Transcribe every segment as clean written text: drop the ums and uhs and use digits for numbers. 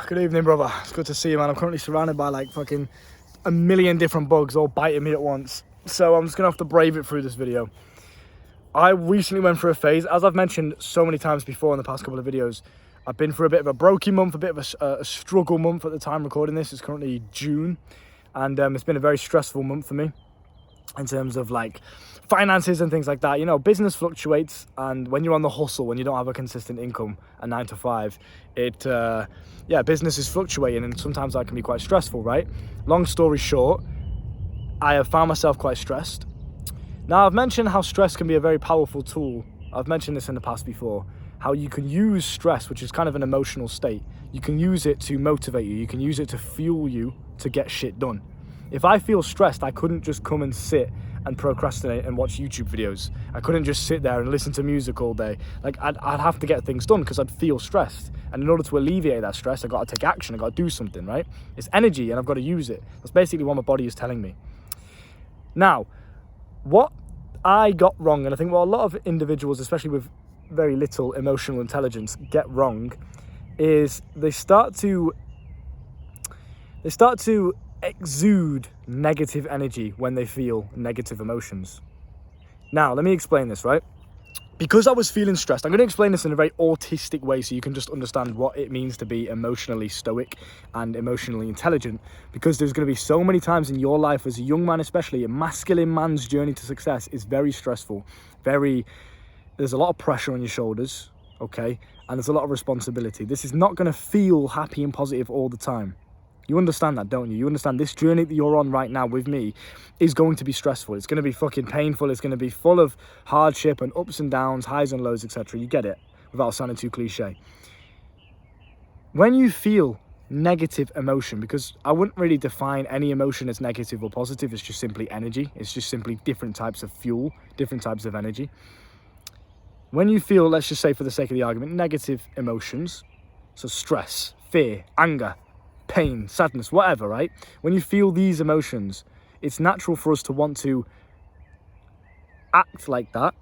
Good evening, brother. It's good to see you, man. I'm currently surrounded by like fucking a million different bugs all biting me at once. So I'm just gonna have to brave it through this video. I recently went through a phase, as I've mentioned so many times before in the past couple of videos. I've been through a bit of a brokey month, a bit of a struggle month at the time recording this. It's currently June, and it's been a very stressful month for me in terms of like finances and things like that. You know, business fluctuates, and when you're on the hustle, when you don't have a consistent income, a 9 to 5, business is fluctuating, and sometimes that can be quite stressful, right? Long story short, I have found myself quite stressed. Now, I've mentioned how stress can be a very powerful tool. I've mentioned this in the past before, how you can use stress, which is kind of an emotional state. You can use it to motivate you. You can use it to fuel you to get shit done. If I feel stressed, I couldn't just come and sit and procrastinate and watch YouTube videos. I couldn't just sit there and listen to music all day. Like, I'd have to get things done because I'd feel stressed. And in order to alleviate that stress, I got to take action. I got to do something, right? It's energy, and I've got to use it. That's basically what my body is telling me. Now, what I got wrong, and I think what a lot of individuals, especially with very little emotional intelligence, get wrong, is they start to exude negative energy when they feel negative emotions. Now, let me explain this, right? Because I was feeling stressed, I'm going to explain this in a very autistic way so you can just understand what it means to be emotionally stoic and emotionally intelligent, because there's going to be so many times in your life as a young man, especially a masculine man's journey to success is very stressful. There's a lot of pressure on your shoulders, okay? And there's a lot of responsibility. This is not going to feel happy and positive all the time. You understand that, don't you? You understand this journey that you're on right now with me is going to be stressful. It's going to be fucking painful. It's going to be full of hardship and ups and downs, highs and lows, etc. You get it, without sounding too cliche. When you feel negative emotion, because I wouldn't really define any emotion as negative or positive, it's just simply energy. It's just simply different types of fuel, different types of energy. When you feel, let's just say for the sake of the argument, negative emotions, so stress, fear, anger, pain, sadness, whatever, right? When you feel these emotions, it's natural for us to want to act like that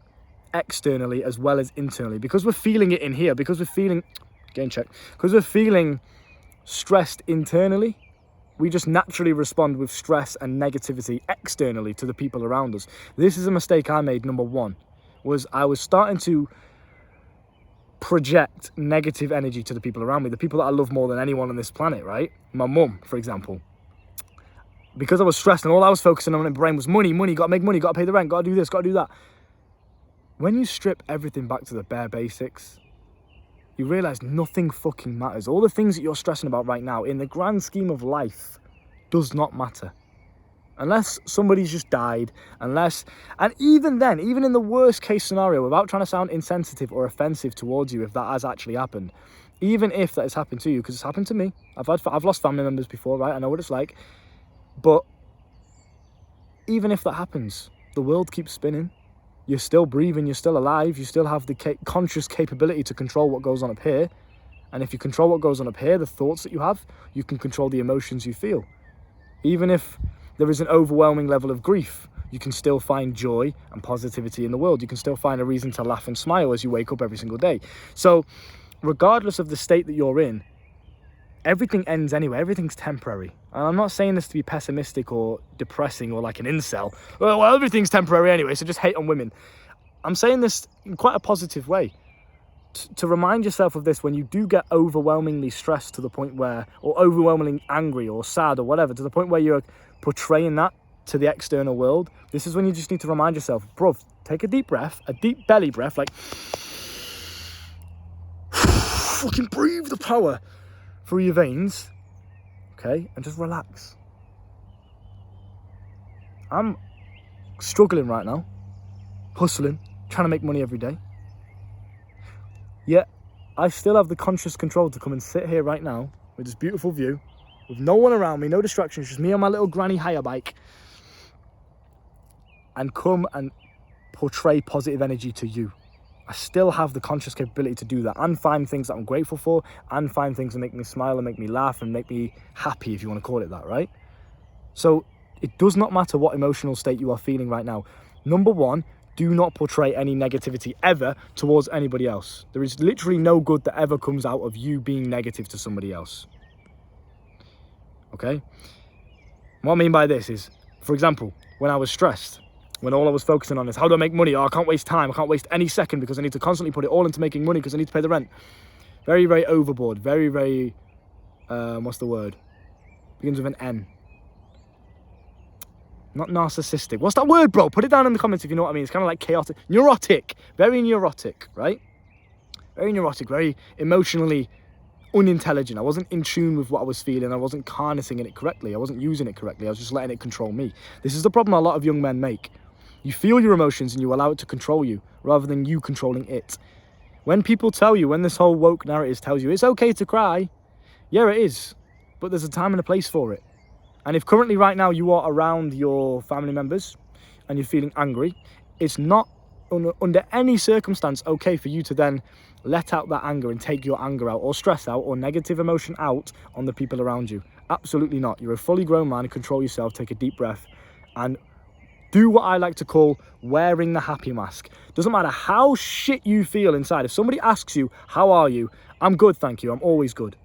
externally as well as internally, because we're feeling it in here, because we're feeling stressed internally. We just naturally respond with stress and negativity externally to the people around us. This is a mistake I made. Number one was I was starting to project negative energy to the people around me, the people that I love more than anyone on this planet, right? My mum, for example. Because I was stressed and all I was focusing on in my brain was money, got to make money, got to pay the rent, got to do this, got to do that. When you strip everything back to the bare basics, you realise nothing fucking matters. All the things that you're stressing about right now, in the grand scheme of life, does not matter. Unless somebody's just died, and even then, even in the worst case scenario, without trying to sound insensitive or offensive towards you, if that has actually happened, even if that has happened to you, because it's happened to me, I've lost family members before, right? I know what it's like. But even if that happens, the world keeps spinning. You're still breathing, you're still alive, you still have the conscious capability to control what goes on up here. And if you control what goes on up here, the thoughts that you have, you can control the emotions you feel. Even if there is an overwhelming level of grief, you can still find joy and positivity in the world. You can still find a reason to laugh and smile as you wake up every single day. So regardless of the state that you're in, everything ends anyway. Everything's temporary. And I'm not saying this to be pessimistic or depressing or like an incel. Well, everything's temporary anyway, so just hate on women. I'm saying this in quite a positive way. To remind yourself of this when you do get overwhelmingly stressed to the point where, or overwhelmingly angry or sad or whatever, to the point where you're portraying that to the external world, this is when you just need to remind yourself, bro, take a deep breath, a deep belly breath, like fucking breathe the power through your veins, okay, and just relax. I'm struggling right now, hustling, trying to make money every day. Yet, I still have the conscious control to come and sit here right now with this beautiful view, with no one around me, no distractions, just me on my little granny hire bike, and come and portray positive energy to you. I still have the conscious capability to do that and find things that I'm grateful for and find things that make me smile and make me laugh and make me happy, if you want to call it that, right? So it does not matter what emotional state you are feeling right now. Number one, do not portray any negativity ever towards anybody else. There is literally no good that ever comes out of you being negative to somebody else. Okay? What I mean by this is, for example, when I was stressed, when all I was focusing on is how do I make money? Oh, I can't waste time. I can't waste any second because I need to constantly put it all into making money because I need to pay the rent. Very, very overboard. Very, very, what's the word? Begins with an N. Not narcissistic. What's that word, bro? Put it down in the comments if you know what I mean. It's kind of like chaotic. Neurotic. Very neurotic, right? Very neurotic. Very emotionally unintelligent. I wasn't in tune with what I was feeling. I wasn't harnessing it correctly. I wasn't using it correctly. I was just letting it control me. This is the problem a lot of young men make. You feel your emotions and you allow it to control you rather than you controlling it. When people tell you, when this whole woke narrative tells you it's okay to cry, yeah, it is. But there's a time and a place for it. And if currently right now you are around your family members and you're feeling angry, it's not under any circumstance okay for you to then let out that anger and take your anger out or stress out or negative emotion out on the people around you. Absolutely not. You're a fully grown man. Control yourself. Take a deep breath and do what I like to call wearing the happy mask. Doesn't matter how shit you feel inside. If somebody asks you, how are you? I'm good, thank you. I'm always good.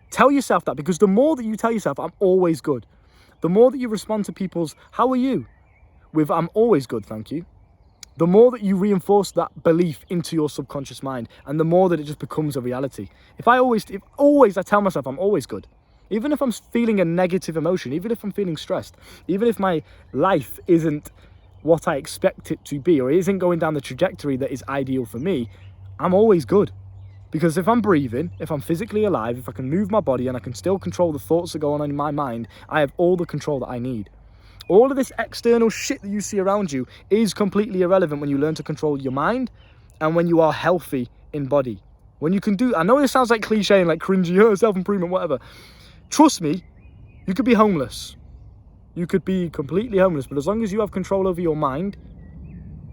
Tell yourself that, because the more that you tell yourself, I'm always good, the more that you respond to people's, how are you? With, I'm always good, thank you. The more that you reinforce that belief into your subconscious mind, and the more that it just becomes a reality. If always I tell myself I'm always good, even if I'm feeling a negative emotion, even if I'm feeling stressed, even if my life isn't what I expect it to be, or isn't going down the trajectory that is ideal for me, I'm always good. Because if I'm breathing, if I'm physically alive, if I can move my body and I can still control the thoughts that go on in my mind, I have all the control that I need. All of this external shit that you see around you is completely irrelevant when you learn to control your mind and when you are healthy in body. When you can do, I know it sounds like cliche and like cringy, self-improvement, whatever. Trust me, you could be homeless. You could be completely homeless, but as long as you have control over your mind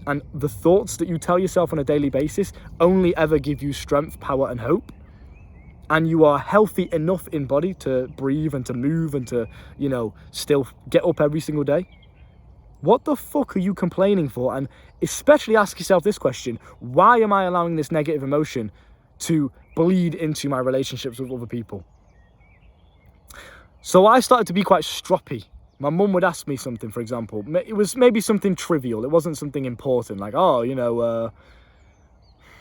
and the thoughts that you tell yourself on a daily basis only ever give you strength, power, and hope, and you are healthy enough in body to breathe and to move and to, still get up every single day, what the fuck are you complaining for? And especially ask yourself this question: why am I allowing this negative emotion to bleed into my relationships with other people? So I started to be quite stroppy. My mum would ask me something, for example. It was maybe something trivial. It wasn't something important, like,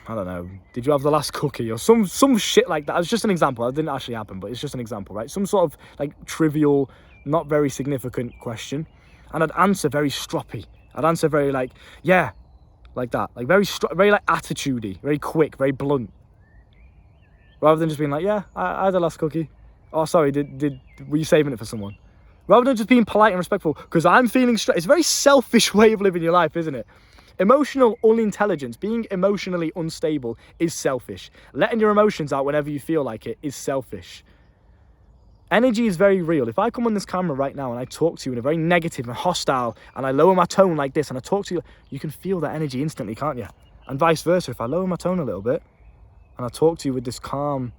I don't know, did you have the last cookie? Or some shit like that. It's just an example. It didn't actually happen, but it's just an example, right? Some sort of like trivial, not very significant question. And I'd answer very stroppy. I'd answer very like, yeah, like that. Like very like attitudey, very quick, very blunt. Rather than just being like, yeah, I had the last cookie. Oh, sorry, were you saving it for someone? Rather than just being polite and respectful, because I'm feeling stressed. It's a very selfish way of living your life, isn't it? Emotional unintelligence, being emotionally unstable is selfish. Letting your emotions out whenever you feel like it is selfish. Energy is very real. If I come on this camera right now and I talk to you in a very negative and hostile, and I lower my tone like this and I talk to you, you can feel that energy instantly, can't you? And vice versa, if I lower my tone a little bit and I talk to you with this calm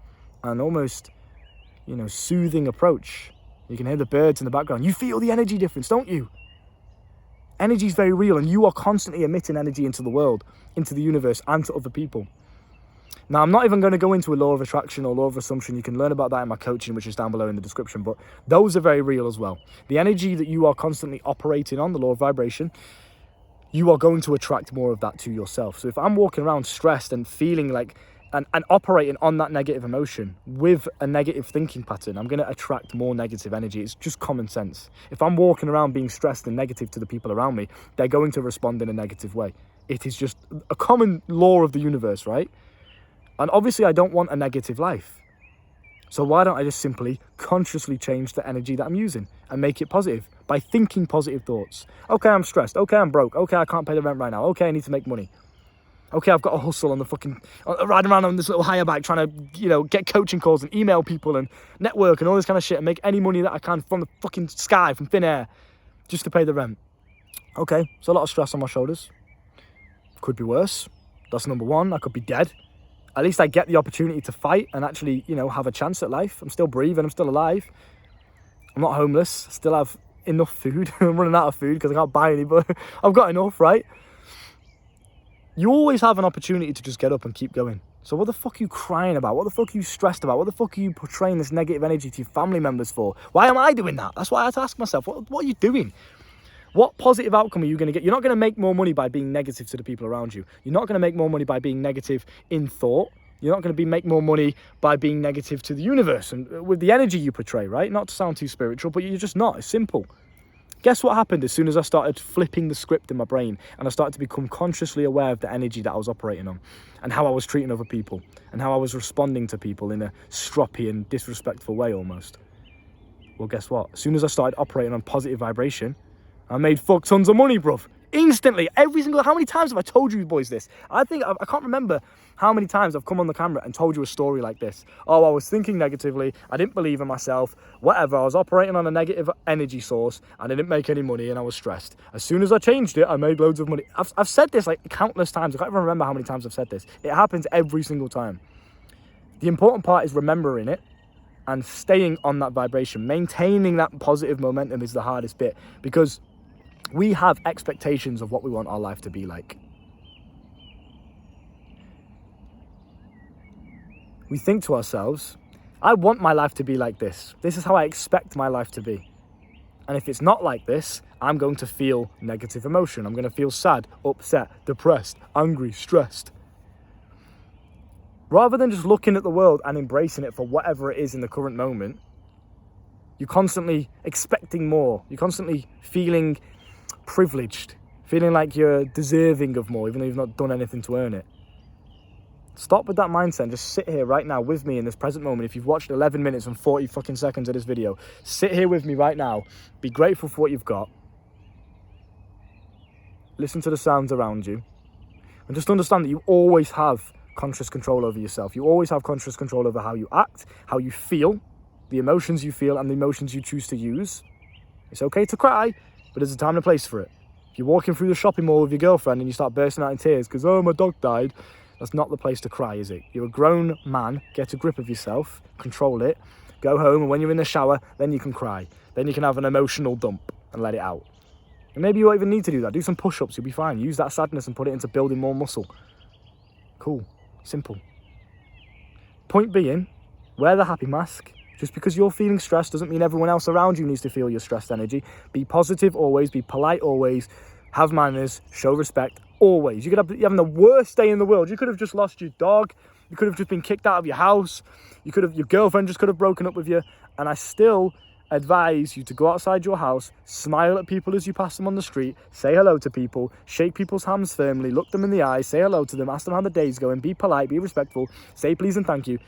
and almost, soothing approach, you can hear the birds in the background. You feel the energy difference, don't you? Energy is very real, and you are constantly emitting energy into the world, into the universe, and to other people. Now, I'm not even going to go into a law of attraction or law of assumption. You can learn about that in my coaching, which is down below in the description, but those are very real as well. The energy that you are constantly operating on, the law of vibration, you are going to attract more of that to yourself. So if I'm walking around stressed and feeling like, and operating on that negative emotion with a negative thinking pattern, I'm going to attract more negative energy. It's just common sense. If I'm walking around being stressed and negative to the people around me, they're going to respond in a negative way. It is just a common law of the universe, right? And obviously I don't want a negative life. So why don't I just simply consciously change the energy that I'm using and make it positive by thinking positive thoughts? Okay, I'm stressed. Okay, I'm broke. Okay, I can't pay the rent right now. Okay, I need to make money. Okay, I've got a hustle on the riding around on this little hire bike trying to, get coaching calls and email people and network and all this kind of shit and make any money that I can from the fucking sky, from thin air, just to pay the rent. Okay, so a lot of stress on my shoulders. Could be worse. That's number one. I could be dead. At least I get the opportunity to fight and actually, have a chance at life. I'm still breathing. I'm still alive. I'm not homeless. I still have enough food. I'm running out of food because I can't buy any, but I've got enough, right? you always have an opportunity to just get up and keep going. So what the fuck are you crying about? What the fuck are you stressed about? What the fuck are you portraying this negative energy to your family members for? Why am I doing that? That's why I had to ask myself, what are you doing? What positive outcome are you going to get? You're not going to make more money by being negative to the people around you. You're not going to make more money by being negative in thought. You're not going to make more money by being negative to the universe and with the energy you portray, right? Not to sound too spiritual, but you're just not. It's simple. Guess what happened as soon as I started flipping the script in my brain and I started to become consciously aware of the energy that I was operating on and how I was treating other people and how I was responding to people in a stroppy and disrespectful way almost? Well, guess what? As soon as I started operating on positive vibration, I made fuck tons of money, bruv. Instantly. How many times have I told you boys this? I can't remember how many times I've come on the camera and told you a story like this. Oh, I was thinking negatively. I didn't believe in myself. Whatever. I was operating on a negative energy source and I didn't make any money and I was stressed. As soon as I changed it, I made loads of money. I've said this like countless times. I can't even remember how many times I've said this. It happens every single time. The important part is remembering it and staying on that vibration. Maintaining that positive momentum is the hardest bit because we have expectations of what we want our life to be like. We think to ourselves, I want my life to be like this. This is how I expect my life to be. And if it's not like this, I'm going to feel negative emotion. I'm going to feel sad, upset, depressed, angry, stressed. Rather than just looking at the world and embracing it for whatever it is in the current moment, you're constantly expecting more. You're constantly feeling privileged, feeling like you're deserving of more, even though you've not done anything to earn it. Stop with that mindset and just sit here right now with me in this present moment. If you've watched 11 minutes and 40 fucking seconds of this video, sit here with me right now. Be grateful for what you've got. Listen to the sounds around you. And just understand that you always have conscious control over yourself. You always have conscious control over how you act, how you feel, the emotions you feel, and the emotions you choose to use. It's okay to cry, but there's a time and a place for it. If you're walking through the shopping mall with your girlfriend and you start bursting out in tears because, oh, my dog died, that's not the place to cry, is it? You're a grown man. Get a grip of yourself. Control it. Go home, and when you're in the shower, then you can cry. Then you can have an emotional dump and let it out. And maybe you won't even need to do that. Do some push-ups. You'll be fine. Use that sadness and put it into building more muscle. Cool. Simple. Point being, wear the happy mask. Just because you're feeling stressed doesn't mean everyone else around you needs to feel your stressed energy. Be positive always, be polite always, have manners, show respect always. You could be having the worst day in the world. You could have just lost your dog. You could have just been kicked out of your house. Your girlfriend just could have broken up with you. And I still advise you to go outside your house, smile at people as you pass them on the street, say hello to people, shake people's hands firmly, look them in the eyes, say hello to them, ask them how the day's going, be polite, be respectful, say please and thank you.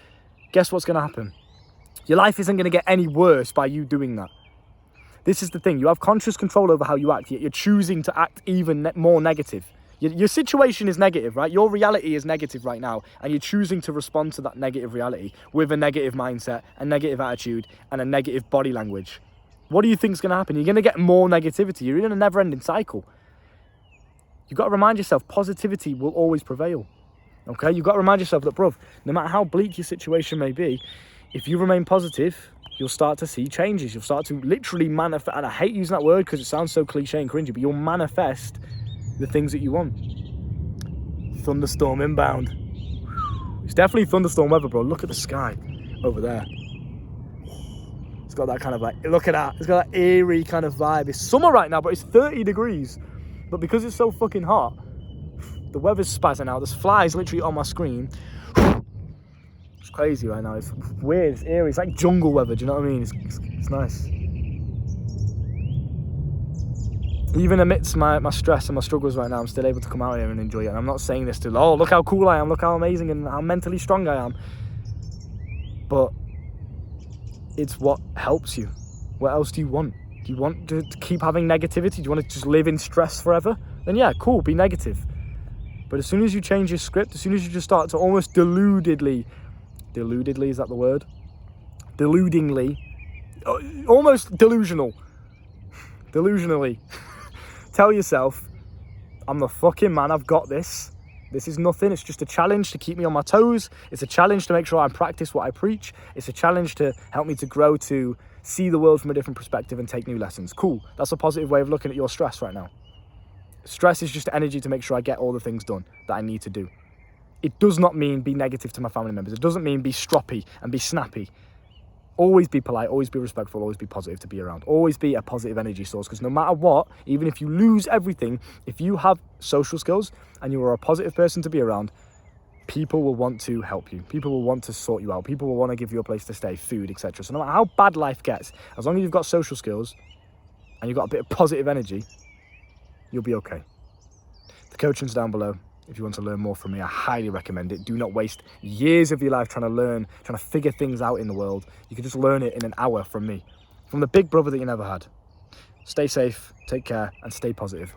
Guess what's going to happen? Your life isn't going to get any worse by you doing that. This is the thing. You have conscious control over how you act, yet you're choosing to act even more negative. Your situation is negative, right? Your reality is negative right now, and you're choosing to respond to that negative reality with a negative mindset, a negative attitude, and a negative body language. What do you think is going to happen? You're going to get more negativity. You're in a never-ending cycle. You've got to remind yourself, positivity will always prevail. Okay? You've got to remind yourself that, bruv, no matter how bleak your situation may be, if you remain positive, you'll start to see changes. You'll start to literally manifest, and I hate using that word because it sounds so cliche and cringy, but you'll manifest the things that you want. Thunderstorm inbound. It's definitely thunderstorm weather, bro. Look at the sky over there. It's got that kind of like, look at that. It's got that eerie kind of vibe. It's summer right now, but it's 30 degrees. But because it's so fucking hot, the weather's spazzing out. There's flies literally on my screen. It's crazy right now. It's weird. It's eerie. It's like jungle weather. Do you know what I mean? It's nice. Even amidst my stress and my struggles right now, I'm still able to come out here and enjoy it. And I'm not saying this to, oh, look how cool I am, look how amazing and how mentally strong I am. But it's what helps you. What else do you want? Do you want to keep having negativity? Do you want to just live in stress forever? Then yeah, cool, be negative. But as soon as you change your script, as soon as you just start to almost deludedly, is that the word? Deludingly, almost delusionally tell yourself, I'm the fucking man, I've got this. This is nothing. It's just a challenge to keep me on my toes. It's a challenge to make sure I practice what I preach. It's a challenge to help me to grow, to see the world from a different perspective and take new lessons. Cool. That's a positive way of looking at your stress right now. Stress is just energy to make sure I get all the things done that I need to do. It does not mean be negative to my family members. It doesn't mean be stroppy and be snappy. Always be polite, always be respectful, always be positive to be around. Always be a positive energy source, because no matter what, even if you lose everything, if you have social skills and you are a positive person to be around, people will want to help you. People will want to sort you out. People will want to give you a place to stay, food, etc. So no matter how bad life gets, as long as you've got social skills and you've got a bit of positive energy, you'll be okay. The coaching's down below. If you want to learn more from me, I highly recommend it. Do not waste years of your life trying to figure things out in the world. You can just learn it in an hour from me, from the big brother that you never had. Stay safe, take care, and stay positive.